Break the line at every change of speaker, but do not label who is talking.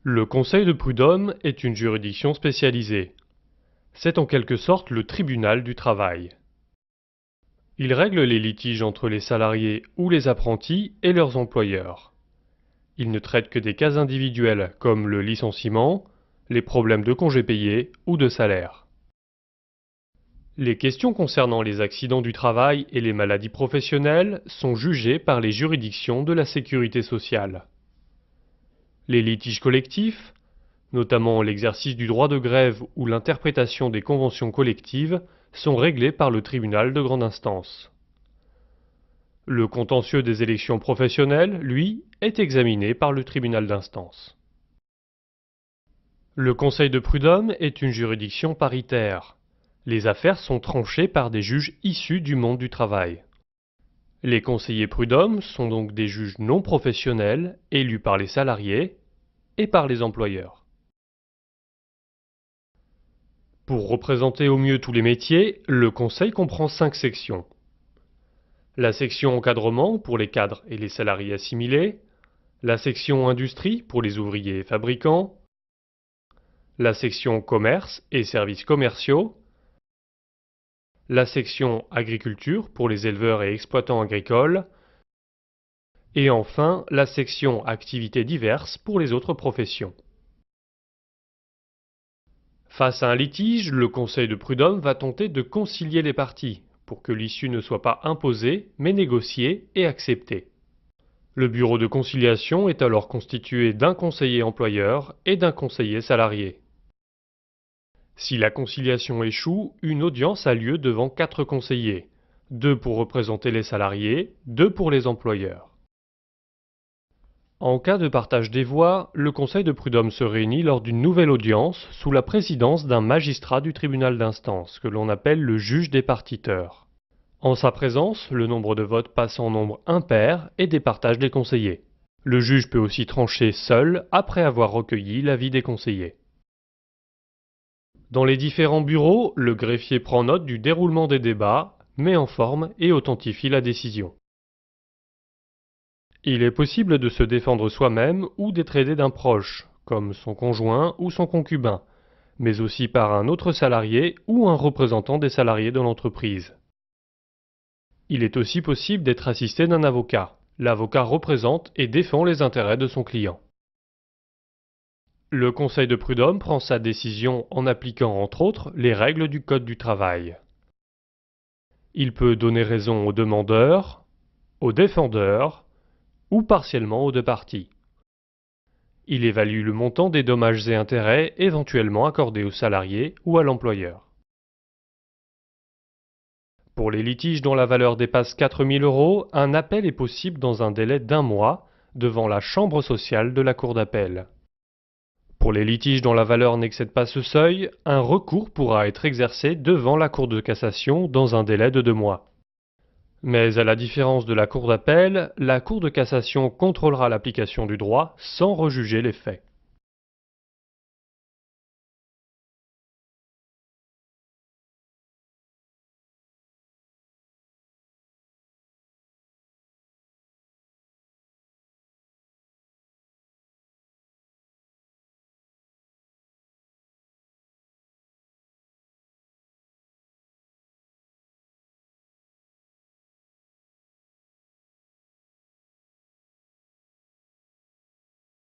Le Conseil de prud'homme est une juridiction spécialisée. C'est en quelque sorte le tribunal du travail. Il règle les litiges entre les salariés ou les apprentis et leurs employeurs. Il ne traite que des cas individuels comme le licenciement, les problèmes de congés payés ou de salaire. Les questions concernant les accidents du travail et les maladies professionnelles sont jugées par les juridictions de la sécurité sociale. Les litiges collectifs, notamment l'exercice du droit de grève ou l'interprétation des conventions collectives, sont réglés par le tribunal de grande instance. Le contentieux des élections professionnelles, lui, est examiné par le tribunal d'instance. Le Conseil de prud'homme est une juridiction paritaire. Les affaires sont tranchées par des juges issus du monde du travail. Les conseillers prud'homme sont donc des juges non professionnels élus par les salariés et par les employeurs. Pour représenter au mieux tous les métiers, le Conseil comprend 5 sections. La section encadrement pour les cadres et les salariés assimilés, la section industrie pour les ouvriers et fabricants, la section commerce et services commerciaux, la section agriculture pour les éleveurs et exploitants agricoles, et enfin la section activités diverses pour les autres professions. Face à un litige, le Conseil de prud'homme va tenter de concilier les parties, pour que l'issue ne soit pas imposée, mais négociée et acceptée. Le bureau de conciliation est alors constitué d'un conseiller employeur et d'un conseiller salarié. Si la conciliation échoue, une audience a lieu devant 4 conseillers, 2 pour représenter les salariés, 2 pour les employeurs. En cas de partage des voix, le Conseil de prud'homme se réunit lors d'une nouvelle audience sous la présidence d'un magistrat du tribunal d'instance, que l'on appelle le juge départiteur. En sa présence, le nombre de votes passe en nombre impair et départage les conseillers. Le juge peut aussi trancher seul après avoir recueilli l'avis des conseillers. Dans les différents bureaux, le greffier prend note du déroulement des débats, met en forme et authentifie la décision. Il est possible de se défendre soi-même ou d'être aidé d'un proche, comme son conjoint ou son concubin, mais aussi par un autre salarié ou un représentant des salariés de l'entreprise. Il est aussi possible d'être assisté d'un avocat. L'avocat représente et défend les intérêts de son client. Le Conseil de prud'homme prend sa décision en appliquant entre autres les règles du Code du travail. Il peut donner raison au demandeur, au défendeur ou partiellement aux deux parties. Il évalue le montant des dommages et intérêts éventuellement accordés au salarié ou à l'employeur. Pour les litiges dont la valeur dépasse 4 000 €, un appel est possible dans un délai d'1 mois devant la chambre sociale de la cour d'appel. Pour les litiges dont la valeur n'excède pas ce seuil, un recours pourra être exercé devant la Cour de cassation dans un délai de 2 mois. Mais à la différence de la Cour d'appel, la Cour de cassation contrôlera l'application du droit sans rejuger les faits.